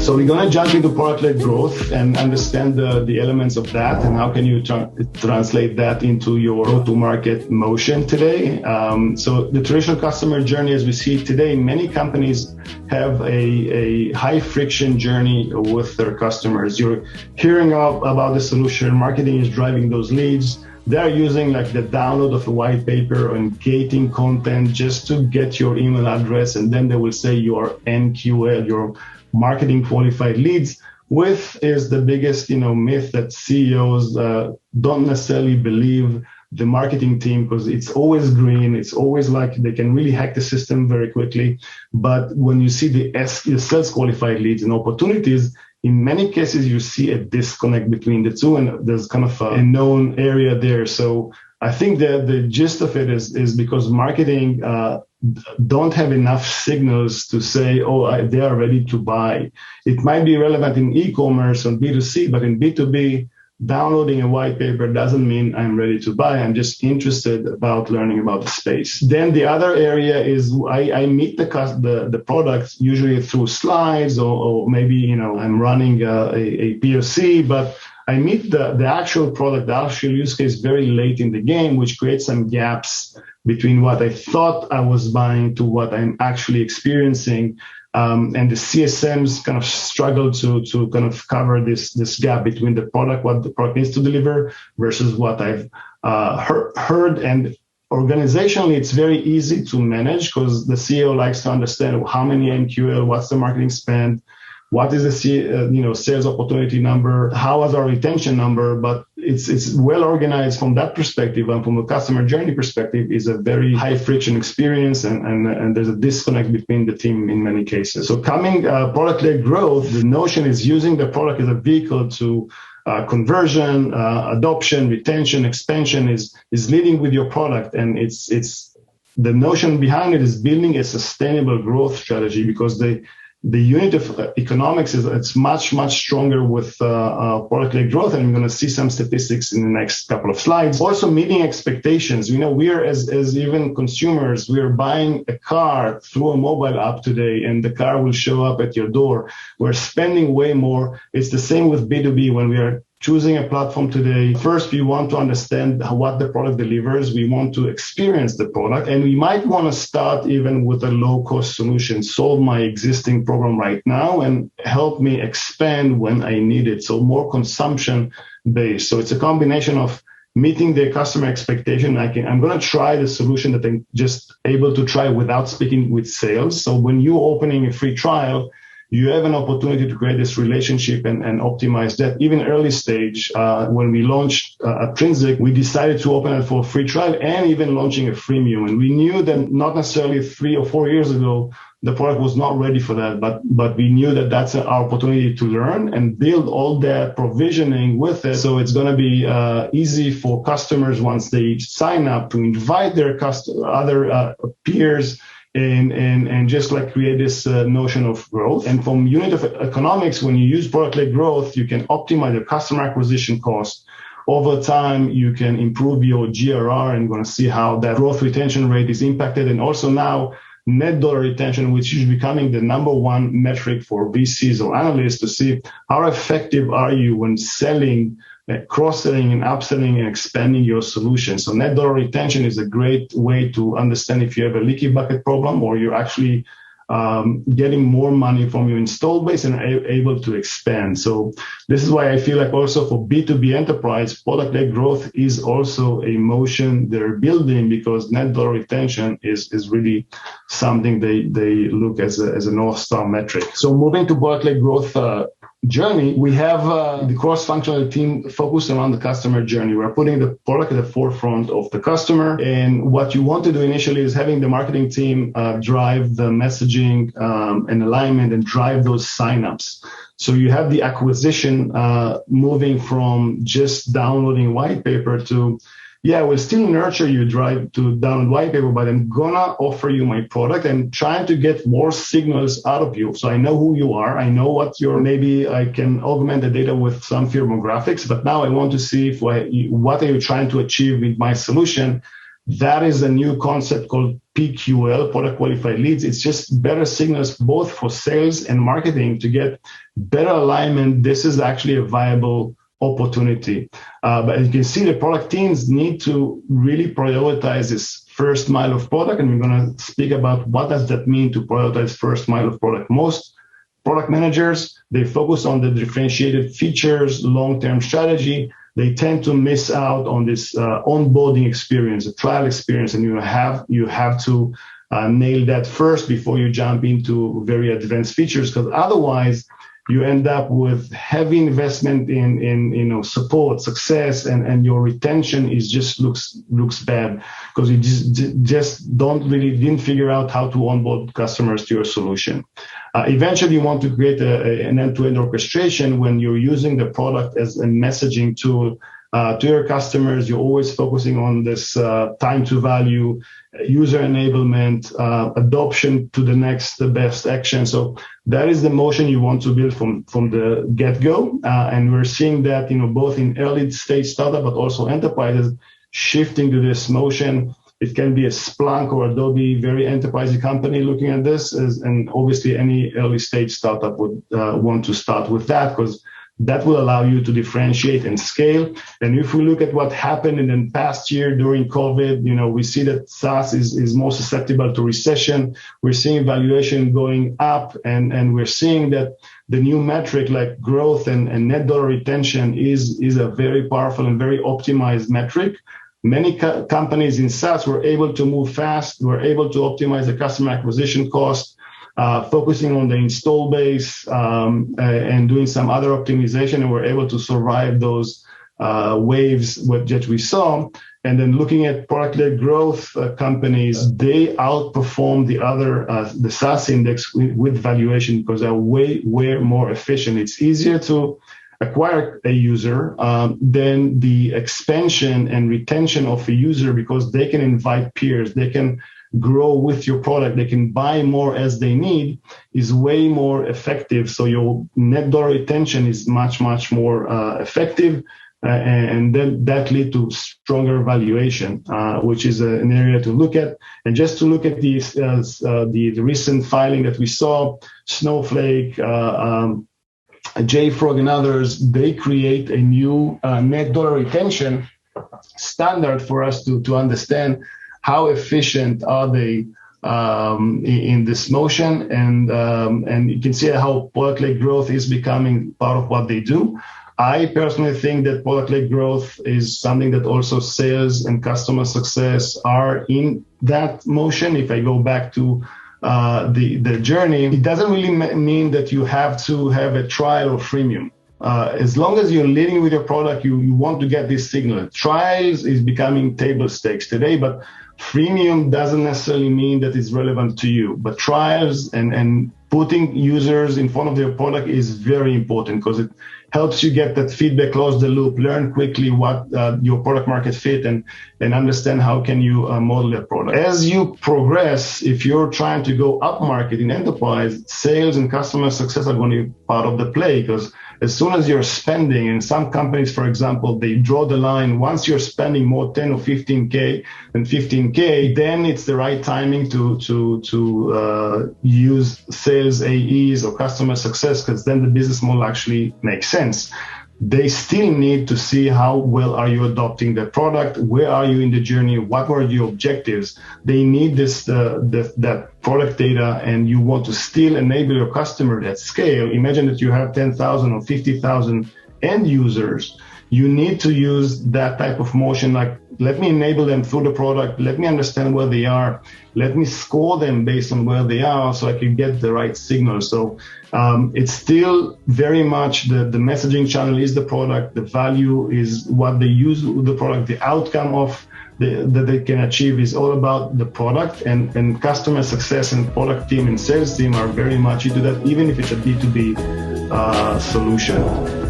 So we're going to jump into product-led growth and understand the elements of that and how can you translate that into your go-to-market motion today. So the traditional customer journey as we see it today, many companies have a high-friction journey with their customers. You're hearing about the solution, marketing is driving those leads. They're using like the download of a white paper and gating content just to get your email address, and then they will say your MQL, your marketing qualified leads. With is the biggest, myth that CEOs don't necessarily believe the marketing team, because it's always green. It's always like they can really hack the system very quickly. But when you see the sales qualified leads and opportunities, in many cases, you see a disconnect between the two, and there's kind of a known area there. So I think that the gist of it is because marketing don't have enough signals to say, they are ready to buy. It might be relevant in e-commerce on B2C, but in B2B, downloading a white paper doesn't mean I'm ready to buy. I'm just interested about learning about the space. Then the other area is I meet the product usually through slides or maybe, I'm running a POC, but I meet the actual product, the actual use case very late in the game, which creates some gaps between what I thought I was buying to what I'm actually experiencing. And the CSMs kind of struggle to kind of cover this gap between the product, what the product needs to deliver versus what I've heard. And organizationally, it's very easy to manage because the CEO likes to understand how many MQL, what's the marketing spend, what is the sales opportunity number, how is our retention number, but it's well organized from that perspective, and from a customer journey perspective is a very high friction experience, and there's a disconnect between the team in many cases. So coming product-led growth, the notion is using the product as a vehicle to conversion, adoption, retention, expansion is leading with your product, and it's the notion behind it is building a sustainable growth strategy, because the unit of economics it's much stronger with product-led growth, and I'm going to see some statistics in the next couple of slides. Also, meeting expectations. We are as even consumers, we are buying a car through a mobile app today, and the car will show up at your door. We're spending way more. It's the same with B2B when we are choosing a platform today. First, we want to understand what the product delivers. We want to experience the product, and we might want to start even with a low-cost solution, solve my existing problem right now, and help me expand when I need it. So more consumption-based. So it's a combination of meeting the customer expectation. I'm going to try the solution that I'm just able to try without speaking with sales. So when you're opening a free trial, you have an opportunity to create this relationship and optimize that. Even early stage, when we launched Intrinsic, we decided to open it for a free trial and even launching a freemium. And we knew that not necessarily 3 or 4 years ago, the product was not ready for that, but we knew that that's our opportunity to learn and build all that provisioning with it. So it's going to be easy for customers once they sign up to invite their other peers and just like create this notion of growth. And from unit of economics, when you use product-led growth, you can optimize your customer acquisition cost. Over time, you can improve your GRR, and you're going to see how that growth retention rate is impacted. And also now net dollar retention, which is becoming the number one metric for VCs or analysts to see how effective are you when selling, cross-selling and upselling and expanding your solution. So net dollar retention is a great way to understand if you have a leaky bucket problem or you're actually getting more money from your installed base and able to expand. So this is why I feel like also for B2B enterprise, product-led growth is also a motion they're building, because net dollar retention is really something they look as a North Star metric. So moving to product-led growth journey, we have the cross-functional team focused around the customer journey. We're putting the product at the forefront of the customer. And what you want to do initially is having the marketing team drive the messaging and alignment and drive those signups. So you have the acquisition moving from just downloading white paper to, we'll still nurture you drive to download white paper, but I'm gonna offer you my product and trying to get more signals out of you. So I know who you are. I know what maybe I can augment the data with some firmographics, but now I want to see what are you trying to achieve with my solution. That is a new concept called PQL, product qualified leads. It's just better signals both for sales and marketing to get better alignment. This is actually a viable opportunity. But you can see the product teams need to really prioritize this first mile of product. And we're going to speak about what does that mean to prioritize first mile of product. Most product managers, they focus on the differentiated features, long-term strategy. They tend to miss out on this onboarding experience, the trial experience, and you have to nail that first before you jump into very advanced features, because otherwise you end up with heavy investment in support, success, and your retention is just looks bad because you just didn't figure out how to onboard customers to your solution. Eventually, you want to create an end-to-end orchestration when you're using the product as a messaging tool to your customers. You're always focusing on this time to value, user enablement, adoption to the best action. So that is the motion you want to build from the get-go. And we're seeing that, both in early stage startup, but also enterprises shifting to this motion. It can be a Splunk or Adobe, very enterprise company looking at this, and obviously any early stage startup would want to start with that because that will allow you to differentiate and scale. And if we look at what happened in the past year during COVID, we see that Saas is more susceptible to recession. We're seeing valuation going up, and we're seeing that the new metric like growth and net dollar retention is a very powerful and very optimized metric. Many companies in SaaS were able to move fast, were able to optimize the customer acquisition cost, focusing on the install base and doing some other optimization, and were able to survive those waves that we saw. And then looking at product-led growth companies, they outperform the SaaS index with valuation because they're way more efficient. It's easier to acquire a user than the expansion and retention of a user because they can invite peers, they can grow with your product, they can buy more as they need, is way more effective. So your net dollar retention is much more effective, and then that leads to stronger valuation, which is an area to look at. And just to look at the recent filing that we saw, Snowflake, JFrog and others, they create a new net dollar retention standard for us to understand how efficient are they in this motion. And you can see how product-led growth is becoming part of what they do. I personally think that product-led growth is something that also sales and customer success are in that motion. If I go back to the journey, it doesn't really mean that you have to have a trial or freemium. As long as you're leading with your product, you want to get this signal. Trials is becoming table stakes today, but freemium doesn't necessarily mean that it's relevant to you. But trials and putting users in front of your product is very important because it helps you get that feedback, close the loop, learn quickly what your product market fit, and understand how can you model that product. As you progress, if you're trying to go up market in enterprise, sales and customer success are going to be part of the play because as soon as you're spending, and some companies, for example, they draw the line, once you're spending more 10 or 15K than 15K, then it's the right timing to use sales AEs or customer success because then the business model actually makes sense. They still need to see how well are you adopting the product, where are you in the journey, what were your objectives. They need that product data, and you want to still enable your customer at scale. Imagine that you have 10,000 or 50,000 end users. You need to use that type of motion, like let me enable them through the product, let me understand where they are, let me score them based on where they are so I can get the right signal. So it's still very much the messaging channel is the product, the value is what they use with the product, the outcome of that they can achieve is all about the product, and customer success and product team and sales team are very much into that, even if it's a B2B solution.